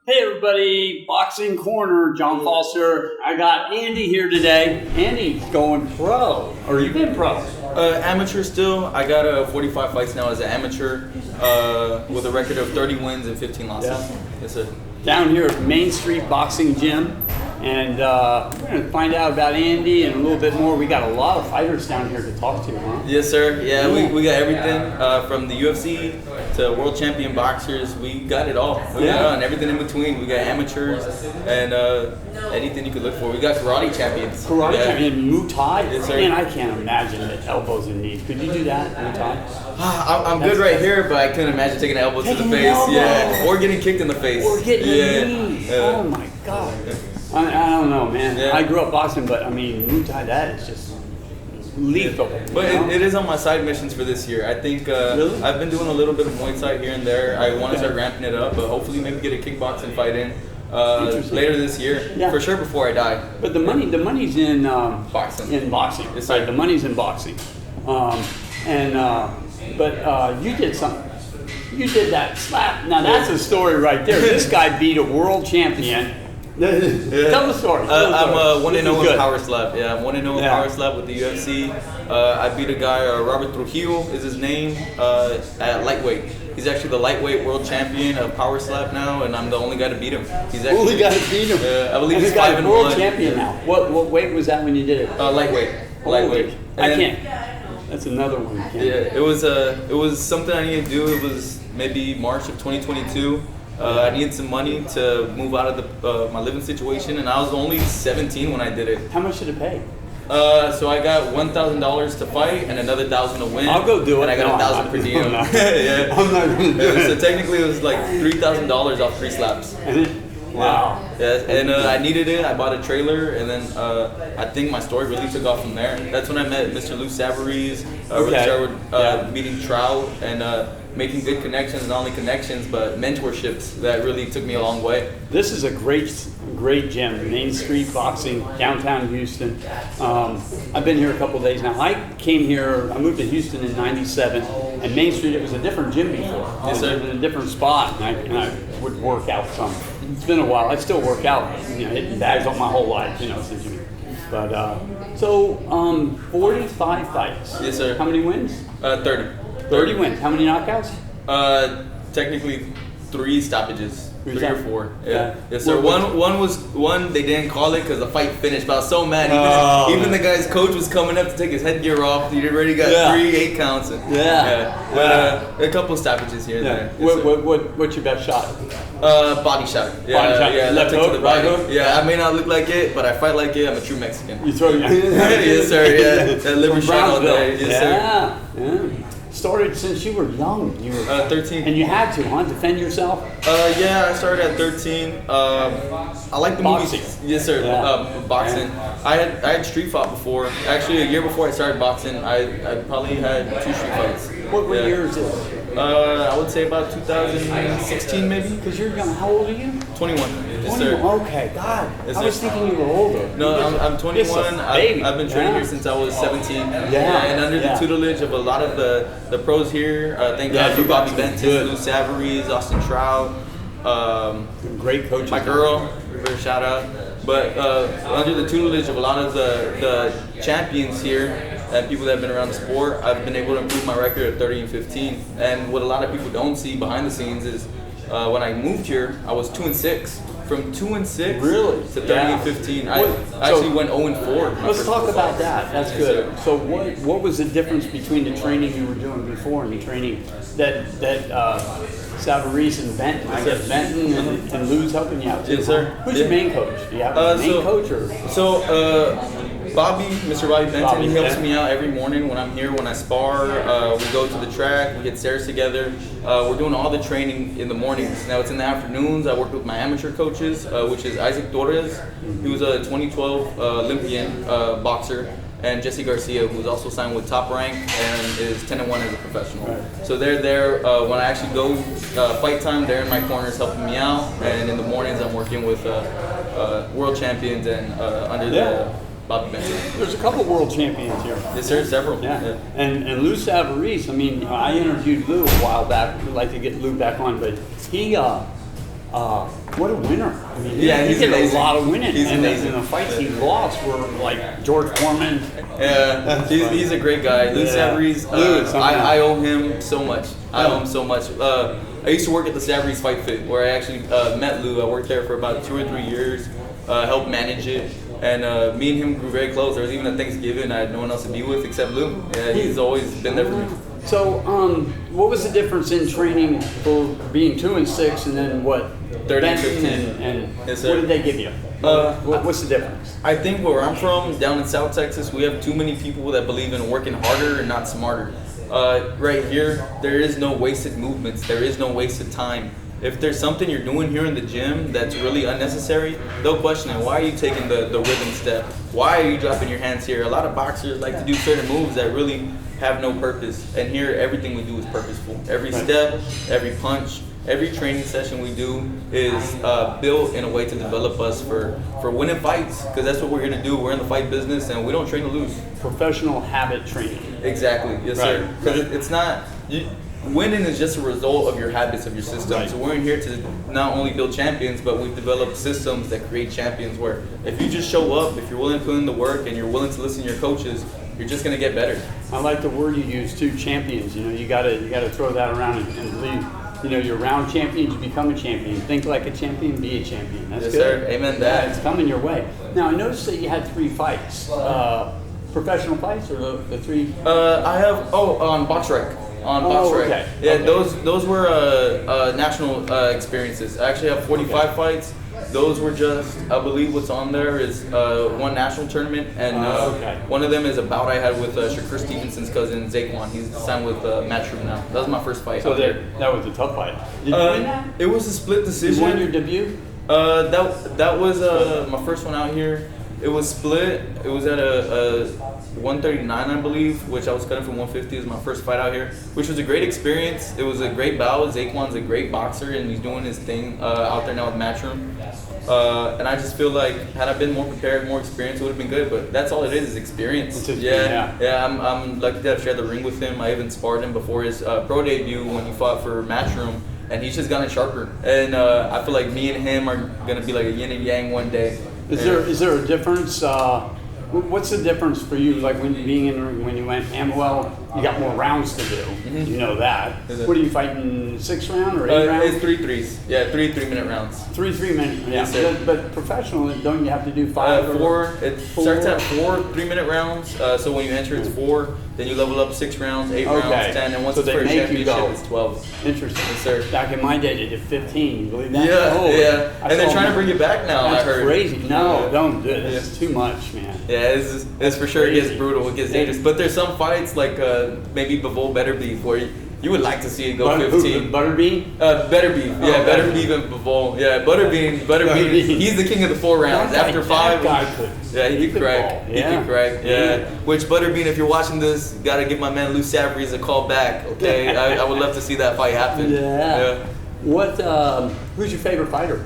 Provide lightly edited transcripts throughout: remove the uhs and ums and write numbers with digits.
Hey everybody, Boxing Corner, John Foster. I got Andy here today. Andy's going pro, or you've been pro? Amateur still. I got 45 fights now as an amateur with a record of 30 wins and 15 losses. Yeah. Yes, sir. Down here at Main Street Boxing Gym. And we're going to find out about Andy and a little bit more. We got a lot of fighters down here to talk to, huh? Yes, sir. Yeah, we got everything from the UFC to world champion boxers. We got it all. We got it all, and everything in between. We got amateurs and anything you could look for. We got karate champions. Karate champion, Muay Thai? Yes, sir. Man, I can't imagine the elbows and knees. Could you do that, Muay Thai? I'm good right here, but I couldn't imagine taking an elbow to the face. Yeah, or getting kicked in the face. Or getting the knees. Oh my God. I don't know, man. Yeah. I grew up boxing, but I mean, Muay Thai, that is just lethal. But it is on my side missions for this year. I think really? I've been doing a little bit of Muay Thai here and there. I want to start ramping it up, but hopefully maybe get a kickboxing fight in later this year. Yeah. For sure before I die. But the money's in boxing. In boxing. It's right. The money's in boxing. But you did something. You did that slap. Now that's a story right there. This guy beat a world champion. Tell the story. I'm 1-0 in power slap. Yeah, I'm 1-0 in power slap with the UFC. I beat a guy, Robert Trujillo is his name, at lightweight. He's actually the lightweight world champion of power slap now, and I'm the only guy to beat him. He's actually only guy to beat him. I believe he's 5-1. World champion now. What weight was that when you did it? Lightweight. Lightweight. I can't. That's another one. Yeah, it was something I needed to do. It was maybe March of 2022. I needed some money to move out of my living situation, and I was only 17 when I did it. How much did it pay? So I got $1,000 to fight and another $1,000 to win. I'll go do it. And I got $1,000 per diem. Yeah. I'm not going to do it. So technically it was like $3,000 off 3 slaps. Wow. Yeah, and I needed it. I bought a trailer, and then I think my story really took off from there. That's when I met Mr. Lou Savarese. Really started meeting Trout and making good connections, not only connections, but mentorships that really took me a long way. This is a great gym, Main Street Boxing, downtown Houston. I've been here a couple of days now. I moved to Houston in '97, and Main Street, it was a different gym before. Yes, sir. It was a different spot, and I would work out some. It's been a while. I still work out, hitting bags all my whole life, since you. But, 45 fights. Yes, sir. How many wins? 30. 30 wins. How many knockouts? Technically 3 stoppages. 3 or 4. Yeah. Yes, sir. One they didn't call it because the fight finished, but I was so mad. Even the guy's coach was coming up to take his headgear off. He already got 3 8 counts. But a couple stoppages here and there. Yes, what's your best shot? Body shot. Yeah, left hook, right hook? Yeah, I may not look like it, but I fight like it. I'm a true Mexican. You throw Yes, sir. Yeah, that liver shot all day. Yes, sir. Yeah. Started since you were young. You were 13. And you had to, defend yourself? Yeah, I started at 13. I like the boxing. Movies. Yes, sir. Boxing. Yeah. I had street fought before. Actually, a year before I started boxing, I probably had 2 street fights. What year is it? I would say about 2016 maybe. Because you're young. How old are you? 21. Yes, sir. Okay, God. I was thinking you were older. No, I'm 21. I've been training here since I was 17. And under the tutelage of a lot of the pros here. Thank God for Bobby Benton, Lou Savarese, Austin Trout. Great coaches. My girl, very shout out. But under the tutelage of a lot of the champions here and people that have been around the sport, I've been able to improve my record at 30 and 15. And what a lot of people don't see behind the scenes is when I moved here, I was 2-6. From 2-6 really? to 30 and 15. I actually went 0-4. Let's talk about that. That's good. So what was the difference between the training you were doing before and the training that Savarese and Benton? I guess Benton and Lou's helping you out too. Yes, sir. Who's your main coach? Do you have a main coach or? Mr. Bobby Benton, he helps me out every morning when I'm here, when I spar. We go to the track, we hit stairs together. We're doing all the training in the mornings. Now it's in the afternoons. I work with my amateur coaches, which is Isaac Torres. He was a 2012 Olympian boxer. And Jesse Garcia, who's also signed with Top Rank and is 10-1 as a professional. Right. So they're there when I actually go fight time. They're in my corners helping me out, and in the mornings I'm working with world champions and under the Bobby Benton. There's a couple world champions here. Yes, sir, several. Yeah. And Lou Savarese. I mean, I interviewed Lou a while back. I'd like to get Lou back on, but he What a winner! I mean, Yeah, he he's did amazing. a lot of winning. He's and amazing. the fights he lost were like George Foreman. Yeah, he's a great guy. Lou Savarese, I owe him so much. I owe him so much. I used to work at the Savarese Fight Fit, where I actually met Lou. I worked there for about 2 or 3 years, helped manage it, and me and him grew very close. There was even a Thanksgiving I had no one else to be with except Lou. Yeah, he's always been there for me. So, what was the difference in training for being 2 and 6, and then what? 30 and Benton 15. and Yes, what sir. did they give you? What's the difference? I think where I'm from, down in South Texas, we have too many people that believe in working harder and not smarter. Right here, there is no wasted movements. There is no wasted time. If there's something you're doing here in the gym that's really unnecessary, they'll question it. Why are you taking the rhythm step? Why are you dropping your hands here? A lot of boxers like to do certain moves that really have no purpose. And here, everything we do is purposeful. Every step, every punch, every training session we do is built in a way to develop us for winning fights, because that's what we're going to do. We're in the fight business, and we don't train to lose. Professional habit training. Exactly. Yes, sir. Because it's not... Winning is just a result of your habits, of your systems. Right. So we're in here to not only build champions, but we've developed systems that create champions where if you just show up, if you're willing to put in the work and you're willing to listen to your coaches, you're just going to get better. I like the word you use too, champions. You know, you gotta throw that around and believe. You know, you're around champions, you become a champion. Think like a champion, be a champion. That's Yes, good. sir. Amen to Yeah, that. it's coming your way. Now, I noticed that you had 3 fights. Professional fights, or the 3? I have on Box Rec. On Box Rec. Okay. Yeah, Okay. those were national experiences. I actually have 45 fights. Those were just, I believe what's on there is one national tournament, and one of them is a bout I had with Shakur Stevenson's cousin, Zaquan. He's signed with Matchroom now. That was my first fight. So that was a tough fight. Did you win that? It was a split decision. You won your debut? That was my first one out here. It was split. It was at a 139, I believe, which I was cutting from 150. It was my first fight out here, which was a great experience. It was a great bout. Zaquan's a great boxer, and he's doing his thing out there now with Matchroom. And I just feel like had I been more prepared, more experienced, it would have been good. But that's all it is experience. Yeah. I'm lucky to have shared the ring with him. I even sparred him before his pro debut when he fought for Matchroom, and he's just gotten sharper. And I feel like me and him are gonna be like a yin and yang one day. Is there a difference? What's the difference for you? Like when you went Amwell, you got more rounds to do. Mm-hmm. You know that. What are you fighting? 6 round or 8 rounds? It's 3 threes. Yeah, 3 3-minute rounds. 3 3-minute. Yeah. Yes, sir. But professional, don't you have to do 5? 4. It starts at 4 3-minute rounds. So when you enter, it's 4. Then you level up 6 rounds, 8 rounds, 10, and once So it's they for a make you championship, go. it's 12. Interesting. Yes, sir. Back in my day, they did 15. You believe that? Yeah. And they're trying to bring it back now. That's I heard. crazy. No, Yeah. don't do it. It's too much, man. Yeah, it's for sure. It crazy. gets brutal. It gets dangerous. But there's some fights like maybe Bivol Better Beef where you would like to see it go 15. Butterbean? Better Beef. Yeah, Oh, Better Beef and Bivol. Yeah, Butterbean. Butterbean. He's the king of the 4 rounds. That After guy- 5, that guy could- yeah, he could crack. ball. He could crack. Yeah. Which Butterbean, if you're watching this, gotta give my man Lou Savarese a call back. Okay, I would love to see that fight happen. Yeah. What? Who's your favorite fighter?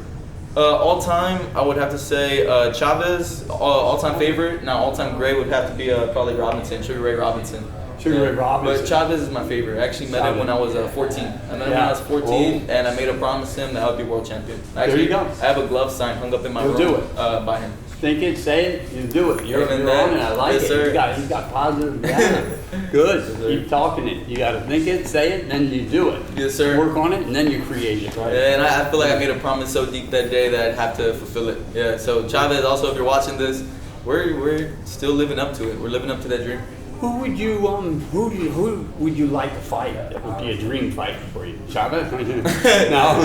All time, I would have to say Chavez. All time favorite. Now, all time great would have to be probably Robinson, Sugar Ray Robinson. Sugar Ray Robinson. But Chavez is my favorite. I actually met him when I was 14. I met him when I was 14, and I made a promise to him that I would be world champion. Actually, There you go. I have a glove sign hung up in my You'll room do it. by him. Think it, say it, you do it. You're Amen, on man. it. I like Yes, it. sir. He's got positive data. Good. Yes, sir. Keep talking it. You got to think it, say it, then you do it. Yes, sir. Work on it, and then you create it. Right. Yeah, and I feel like I made a promise so deep that day that I'd have to fulfill it. Yeah. So Chavez, also, if you're watching this, we're still living up to it. We're living up to that dream. Who would you like to fight? That would be a dream fight for you. Chavez? No.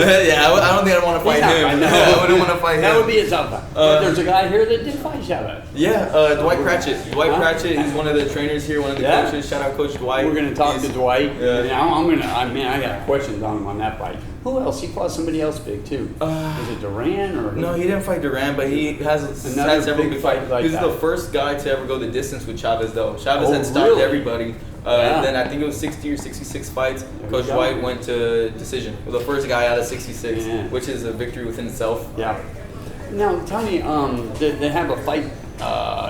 Yeah, I don't think I'd want to fight him. I know. I wouldn't want to fight him. That would be a tough fight. But there's a guy here that did fight Chavez. Yeah, Dwight Pratchett. Dwight Pratchett, he's one of the trainers here, one of the coaches. Shout out Coach Dwight. We're going to talk to Dwight. Yeah. Now, I got questions on him on that fight. Who else? He fought somebody else big too. Was it Duran or who? No, he didn't fight Duran, but he has Another had several big big fight fights. like He's that. the first guy to ever go the distance with Chavez, though. Chavez had stopped really? everybody. Yeah. Then I think it was 60 or 66 fights. There Coach we go. Dwight went to decision. The first guy out of 66, Yeah. which is a victory within itself. Yeah. Now, tell me, they have a fight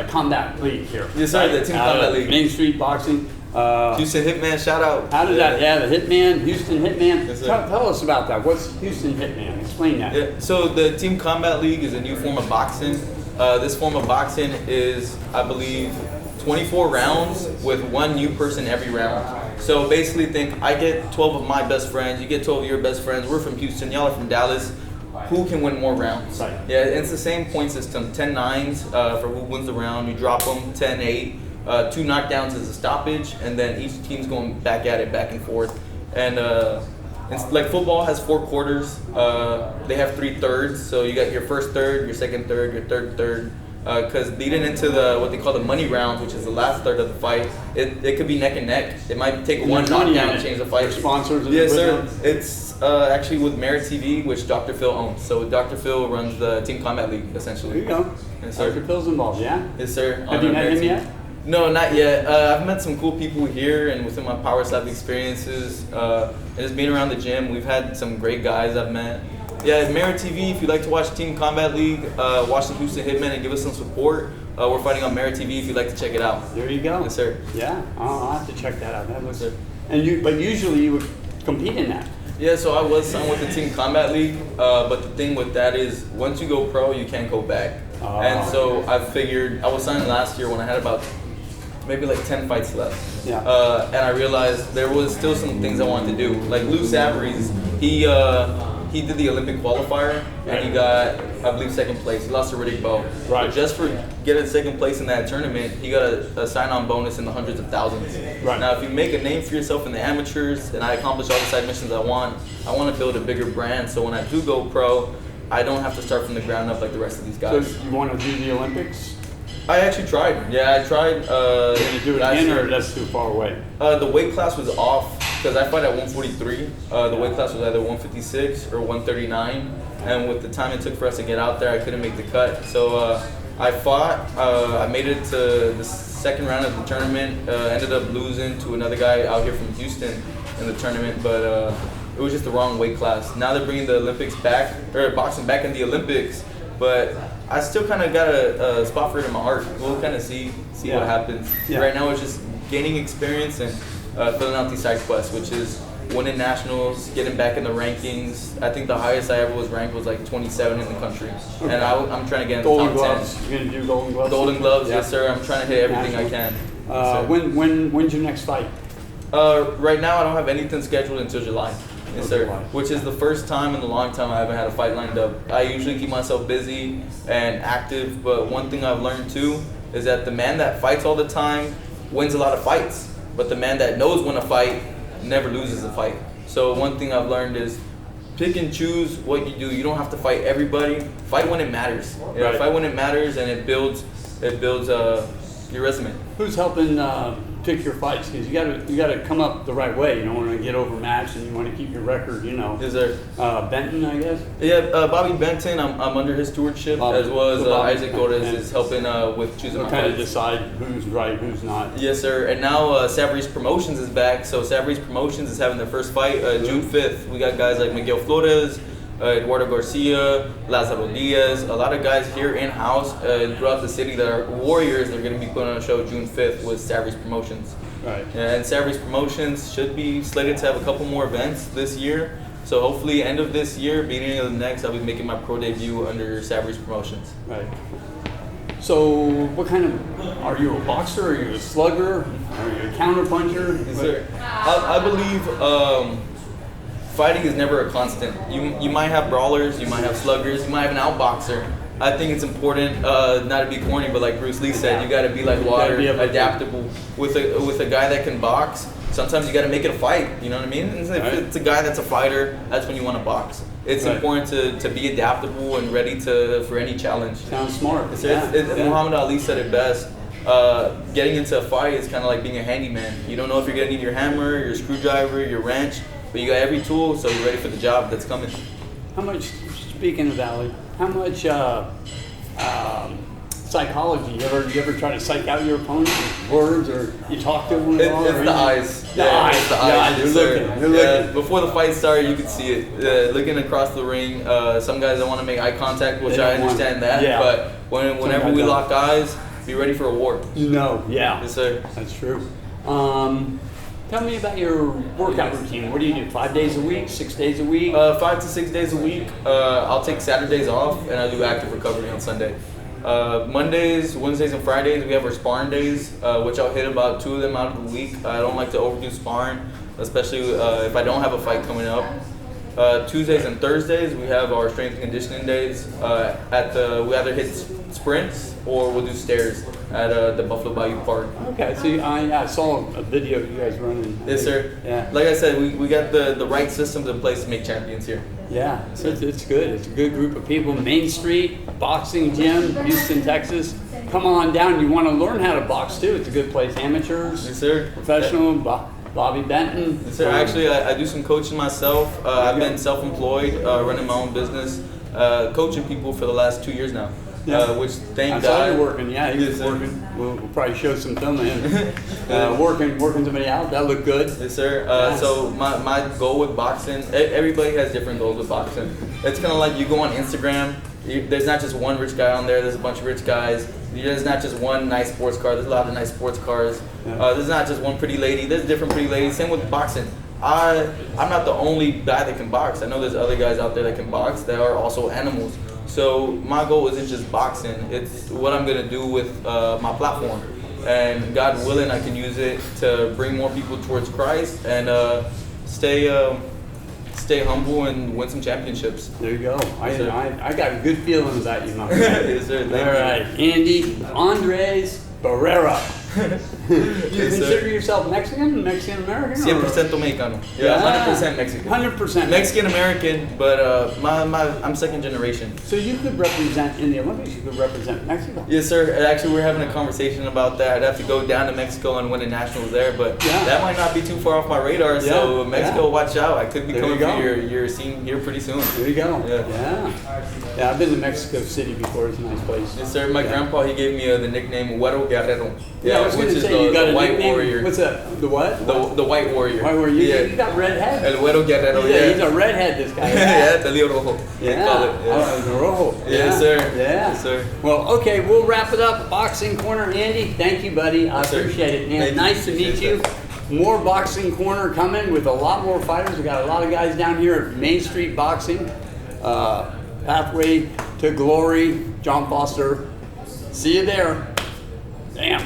combat league here. Yes, sir, the Team Combat League. Main Street Boxing. Houston Hitman, shout out. How did that? Yeah, the Hitman, Houston Hitman. Yes, sir. Tell us about that. What's Houston Hitman? Explain that. Yeah, so the Team Combat League is a new form of boxing. This form of boxing is, I believe, 24 rounds with one new person every round. So basically think, I get 12 of my best friends, you get 12 of your best friends, we're from Houston, y'all are from Dallas. Who can win more rounds? Right. Yeah, it's the same point system, 10-9s for who wins the round, you drop them, 10-8. 2 knockdowns is a stoppage, and then each team's going back at it, back and forth. And it's like football has 4 quarters. They have 3 thirds, so you got your first third, your second third, your third third. Because leading into what they call the money rounds, which is the last third of the fight, it could be neck and neck. It might take one knockdown to change the fight. Your sponsors? Yes, sir. It's actually with Merit TV, which Dr. Phil owns. So Dr. Phil runs the Team Combat League, essentially. There you go. Yes, sir. Dr. Phil's involved, yeah? Yes, sir. Have you met him yet? No, not yet. I've met some cool people here and within my Power Slap experiences. And just being around the gym, we've had some great guys I've met. Yeah, Merit TV, if you'd like to watch Team Combat League, watch the Houston Hitmen and give us some support. We're fighting on Merit TV if you'd like to check it out. There you go. Yes, sir. Yeah, I'll have to check that out. That looks Yes, sir. but usually you would compete in that. Yeah, so I was signed with the Team Combat League, but the thing with that is once you go pro, you can't go back. Oh. And so I figured, I was signed last year when I had about maybe like 10 fights left. Yeah. And I realized there was still some things I wanted to do. Like Lou Savries, he did the Olympic qualifier and he got, I believe, second place. He lost to Riddick Bowe. Right. But just for getting second place in that tournament, he got a sign-on bonus in the hundreds of thousands. Right. Now, if you make a name for yourself in the amateurs and I accomplish all the side missions I want to build a bigger brand. So when I do go pro, I don't have to start from the ground up like the rest of these guys. So you want to do the Olympics? I actually tried. Yeah, I tried. Are you going to do it last again, year. or that's too far away? The weight class was off because I fight at 143. The weight class was either 156 or 139, and with the time it took for us to get out there, I couldn't make the cut. So I fought. I made it to the second round of the tournament. Ended up losing to another guy out here from Houston in the tournament, but it was just the wrong weight class. Now they're bringing the Olympics back, or boxing back in the Olympics, but I still kind of got a spot for it in my heart. We'll kind of see Yeah. what happens. Yeah. Right now it's just gaining experience and filling out these side quests, which is winning nationals, getting back in the rankings. I think the highest I ever was ranked was like 27 in the country. Okay. And I'm trying to get in the Golden top gloves. 10. You're going to do golden gloves? Golden gloves, Yeah. yes sir. I'm trying to hit everything I can. Yes, sir. When's your next fight? Right now I don't have anything scheduled until July. Yes, Until sir. July. Which is the first time in a long time I haven't had a fight lined up. I usually keep myself busy and active, but one thing I've learned too is that the man that fights all the time wins a lot of fights, but the man that knows when to fight never loses a fight. So one thing I've learned is pick and choose what you do. You don't have to fight everybody. Fight when it matters. You know, Right. Fight when it matters, and it builds your resume. Who's helping pick your fights? Because you gotta come up the right way. You don't want to get overmatched, and you want to keep your record. Is there? Benton, I guess. Yeah, Bobby Benton, I'm under his stewardship, Bobby. as well as So Bobby Isaac Torres and- is helping with choosing my Kind of fights. decide who's right, who's not. Yes, sir. And now Savries Promotions is back. So Savries Promotions is having their first fight June 5th. We got guys like Miguel Flores, Eduardo Garcia, Lazaro Diaz, a lot of guys here in-house throughout the city that are warriors. They're going to be putting on a show June 5th with Savries Promotions. Right. And Savries Promotions should be slated to have a couple more events this year. So hopefully end of this year, beginning of the next, I'll be making my pro debut under Savries Promotions. Right. So, what kind of, are you a boxer? Are you a slugger? Are you a counter puncher? Yes, sir. I believe fighting is never a constant. You might have brawlers, you might have sluggers, you might have an outboxer. I think it's important, not to be corny, but like Bruce Lee said, you got to be like water, be able to- adaptable. With a guy that can box, sometimes you got to make it a fight. You know what I mean? And if Right. it's a guy that's a fighter, that's when you want to box. It's Right. important to be adaptable and ready for any challenge. Sounds smart. Yeah. Muhammad Ali said it best. Getting into a fight is kind of like being a handyman. You don't know if you're gonna need your hammer, your screwdriver, your wrench, but you got every tool, so you're ready for the job that's coming. How much, speaking of Ali, how much psychology, you ever try to psych out your opponent with words, or you talk to them at all? It's the eyes. The eyes. It's the Yeah, eyes. you're Yes, sir. looking. You're Yeah, looking. before the fight started, you could see it. Looking across the ring, some guys don't want to make eye contact, which They I don't want- understand that. yeah. But whenever guys we don't. lock eyes, be ready for a war. No, yeah. Yes, sir. That's true. Tell me about your workout routine. What do you do? 5 days a week? 6 days a week? 5 to 6 days a week. I'll take Saturdays off, and I do active recovery on Sunday. Mondays, Wednesdays, and Fridays, we have our sparring days, which I'll hit about 2 of them out of the week. I don't like to overdo sparring, especially if I don't have a fight coming up. Tuesdays and Thursdays, we have our strength and conditioning days. We either hit sprints or we'll do stairs at the Buffalo Bayou Park. Okay, so I saw a video of you guys running. Yes, sir. Yeah. Like I said, we got the right systems in place to make champions here. Yeah, so it's good. It's a good group of people. Main Street Boxing Gym, Houston, Texas. Come on down. You want to learn how to box too. It's a good place. Amateurs, Yes, sir. professional. Bobby Benton. Yes, sir. Actually, I do some coaching myself. I've been self-employed, running my own business, coaching people for the last 2 years now. Yeah. Which thank I God. saw you working. Yeah, he was Yes, sir. working. We'll probably show some film of him working somebody out. That looked good. Yes, sir. Nice. So my goal with boxing, everybody has different goals with boxing. It's kind of like you go on Instagram. There's not just one rich guy on there. There's a bunch of rich guys. There's not just one nice sports car. There's a lot of nice sports cars. Yeah. There's not just one pretty lady. There's different pretty ladies. Same with boxing. I'm not the only guy that can box. I know there's other guys out there that can box that are also animals. So my goal isn't just boxing. It's what I'm gonna do with my platform. And God willing, I can use it to bring more people towards Christ and stay humble and win some championships. There you go. Yes, sir. I got good feelings about you, my friend. Yes, sir. All Thank you. right, Andy Andres Barrera. You Yes, sir. consider yourself Mexican, Mexican American? 100% Mexicano. Yeah, 100% Mexican. 100% Mexican American, but I'm second generation. So you could represent in the Olympics. You could represent Mexico. Yes, sir. Actually, we're having a conversation about that. I'd have to go down to Mexico and win a nationals there, but Yeah. that might not be too far off my radar. So Yeah, Mexico, yeah. watch out. I could be There coming you go. for your scene here pretty soon. There you go. Yeah. Yeah, I've been to Mexico City before. It's a nice place. Yes, sir. My Yeah. grandpa, he gave me the nickname Güero Guerrero. Yeah, I was going which to is say you got the a white nickname. warrior. What's that? The what? The white warrior. White warrior. Yeah. You got red head. El Güero Guerrero. He's Yeah. a redhead. This guy. Yeah, the Leo Rojo. they Yeah. call it. Yeah. Oh, the rojo. Yes, sir. Yeah. Yes, sir. Well, okay, we'll wrap it up. Boxing Corner, Andy. Thank you, buddy. I Yes, sir. appreciate it, man. Thank you. Nice to meet Appreciate you. More Boxing Corner coming with a lot more fighters. We got a lot of guys down here at Main Street Boxing. Pathway to Glory. John Foster. See you there. Damn.